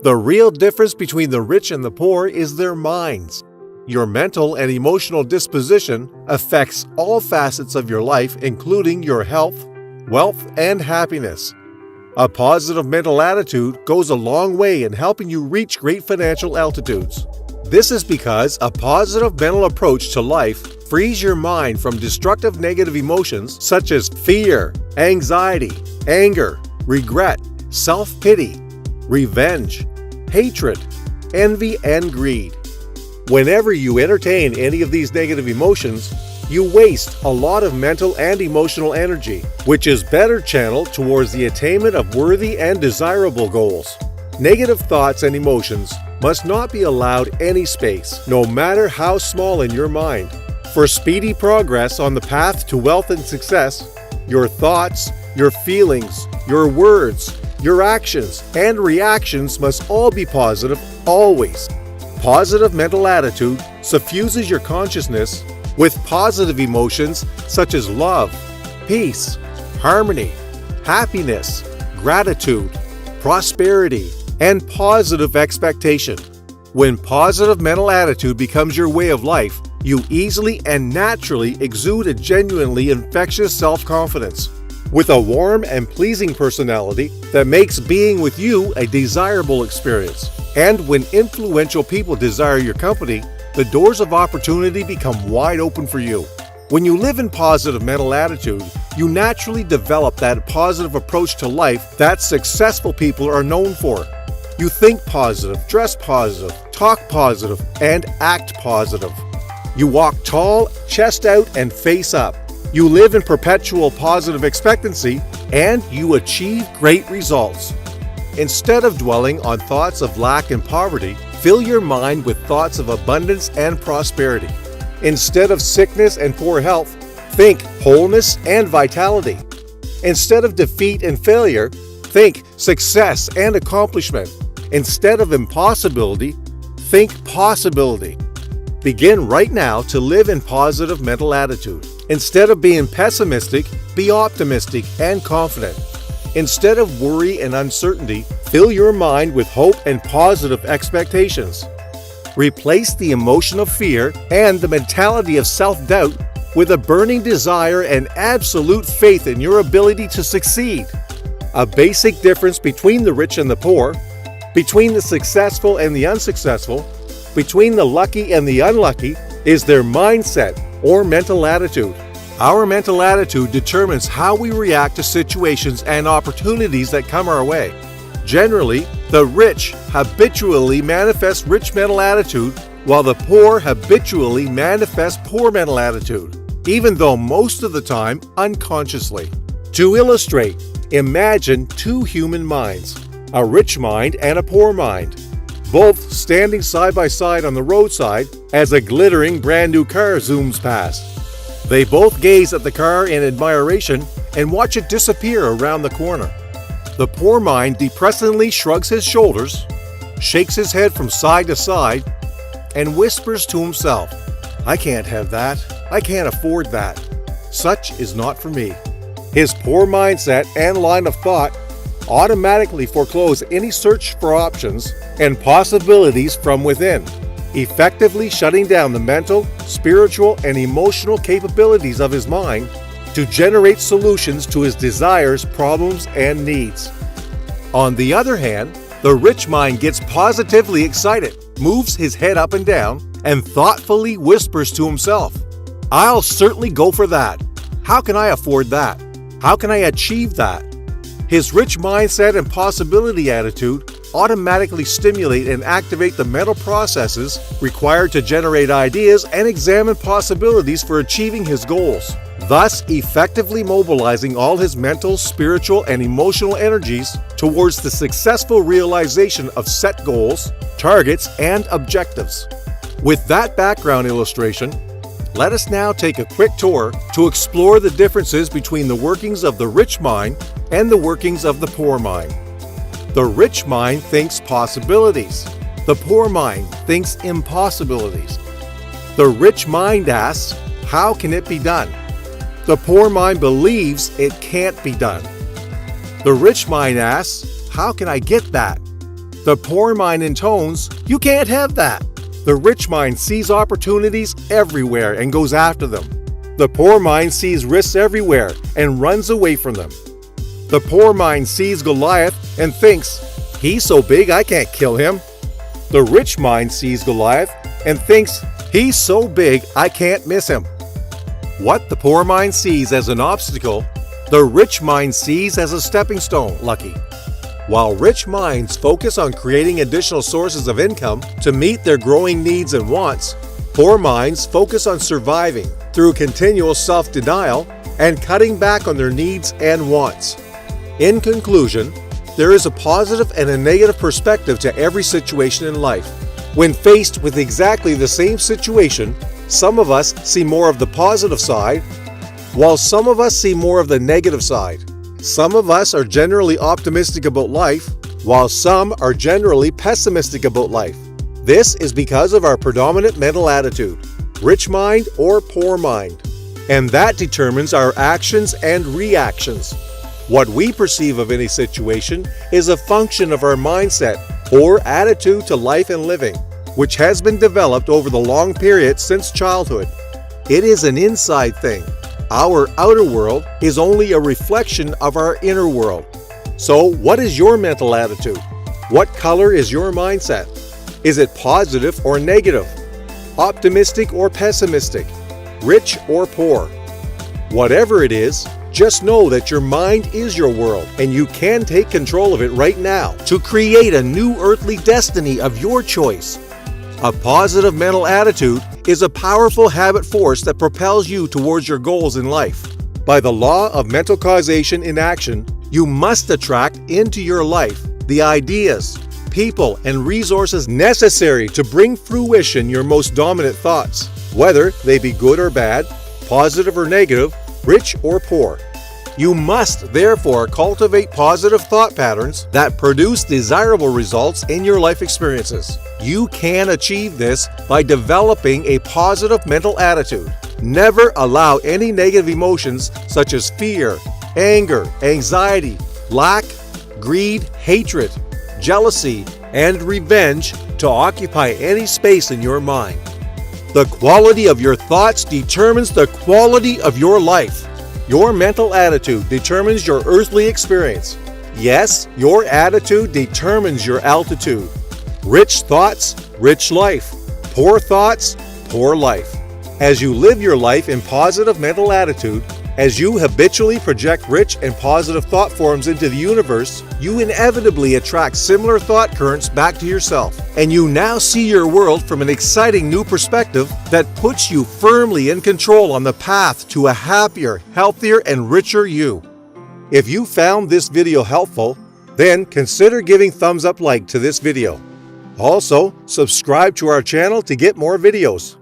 The real difference between the rich and the poor is their minds. Your mental and emotional disposition affects all facets of your life, including your health, wealth, and happiness. A positive mental attitude goes a long way in helping you reach great financial altitudes. This is because a positive mental approach to life frees your mind from destructive negative emotions such as fear, anxiety, anger, regret, self-pity, revenge, hatred, envy, and greed. Whenever you entertain any of these negative emotions, you waste a lot of mental and emotional energy, which is better channeled towards the attainment of worthy and desirable goals. Negative thoughts and emotions must not be allowed any space, no matter how small in your mind. For speedy progress on the path to wealth and success, your thoughts, your feelings, your words, your actions, and reactions must all be positive, always. Positive mental attitude suffuses your consciousness with positive emotions such as love, peace, harmony, happiness, gratitude, prosperity, and positive expectation. When positive mental attitude becomes your way of life, you easily and naturally exude a genuinely infectious self-confidence, with a warm and pleasing personality that makes being with you a desirable experience. And when influential people desire your company, the doors of opportunity become wide open for you. When you live in positive mental attitude, you naturally develop that positive approach to life that successful people are known for. You think positive, dress positive, talk positive, and act positive. You walk tall, chest out, and face up. You live in perpetual positive expectancy, and you achieve great results. Instead of dwelling on thoughts of lack and poverty, fill your mind with thoughts of abundance and prosperity. Instead of sickness and poor health, think wholeness and vitality. Instead of defeat and failure, think success and accomplishment. Instead of impossibility, think possibility. Begin right now to live in positive mental attitude. Instead of being pessimistic, be optimistic and confident. Instead of worry and uncertainty, fill your mind with hope and positive expectations. Replace the emotion of fear and the mentality of self-doubt with a burning desire and absolute faith in your ability to succeed. A basic difference between the rich and the poor, between the successful and the unsuccessful, between the lucky and the unlucky, is their mindset or mental attitude. Our mental attitude determines how we react to situations and opportunities that come our way. Generally, the rich habitually manifest rich mental attitude, while the poor habitually manifest poor mental attitude, even though most of the time unconsciously. To illustrate, imagine two human minds, a rich mind and a poor mind, both standing side by side on the roadside as a glittering brand new car zooms past. They both gaze at the car in admiration and watch it disappear around the corner. The poor mind depressingly shrugs his shoulders, shakes his head from side to side, and whispers to himself, "I can't have that. I can't afford that. Such is not for me." His poor mindset and line of thought automatically foreclose any search for options and possibilities from within, effectively shutting down the mental, spiritual, and emotional capabilities of his mind to generate solutions to his desires, problems, and needs. On the other hand, the rich mind gets positively excited, moves his head up and down, and thoughtfully whispers to himself, "I'll certainly go for that. How can I afford that? How can I achieve that?" His rich mindset and possibility attitude automatically stimulate and activate the mental processes required to generate ideas and examine possibilities for achieving his goals, thus effectively mobilizing all his mental, spiritual, and emotional energies towards the successful realization of set goals, targets, and objectives. With that background illustration, let us now take a quick tour to explore the differences between the workings of the rich mind and the workings of the poor mind. The rich mind thinks possibilities. The poor mind thinks impossibilities. The rich mind asks, "How can it be done?" The poor mind believes it can't be done. The rich mind asks, "How can I get that?" The poor mind intones, "You can't have that." The rich mind sees opportunities everywhere and goes after them. The poor mind sees risks everywhere and runs away from them. The poor mind sees Goliath and thinks, "He's so big I can't kill him." The rich mind sees Goliath and thinks, "He's so big I can't miss him." What the poor mind sees as an obstacle, the rich mind sees as a stepping stone, lucky. While rich minds focus on creating additional sources of income to meet their growing needs and wants, poor minds focus on surviving through continual self-denial and cutting back on their needs and wants. In conclusion, there is a positive and a negative perspective to every situation in life. When faced with exactly the same situation, some of us see more of the positive side, while some of us see more of the negative side. Some of us are generally optimistic about life, while some are generally pessimistic about life. This is because of our predominant mental attitude, rich mind or poor mind, and that determines our actions and reactions. What we perceive of any situation is a function of our mindset or attitude to life and living, which has been developed over the long period since childhood. It is an inside thing. Our outer world is only a reflection of our inner world. So, what is your mental attitude? What color is your mindset? Is it positive or negative? Optimistic or pessimistic? Rich or poor? Whatever it is, just know that your mind is your world and you can take control of it right now to create a new earthly destiny of your choice. A positive mental attitude is a powerful habit force that propels you towards your goals in life. By the law of mental causation in action, you must attract into your life the ideas, people, and resources necessary to bring fruition your most dominant thoughts, whether they be good or bad, positive or negative, rich or poor. You must therefore cultivate positive thought patterns that produce desirable results in your life experiences. You can achieve this by developing a positive mental attitude. Never allow any negative emotions such as fear, anger, anxiety, lack, greed, hatred, jealousy, and revenge to occupy any space in your mind. The quality of your thoughts determines the quality of your life. Your mental attitude determines your earthly experience. Yes, your attitude determines your altitude. Rich thoughts, rich life. Poor thoughts, poor life. As you live your life in positive mental attitude, as you habitually project rich and positive thought forms into the universe, you inevitably attract similar thought currents back to yourself, and you now see your world from an exciting new perspective that puts you firmly in control on the path to a happier, healthier, and richer you. If you found this video helpful, then consider giving thumbs up like to this video. Also, subscribe to our channel to get more videos.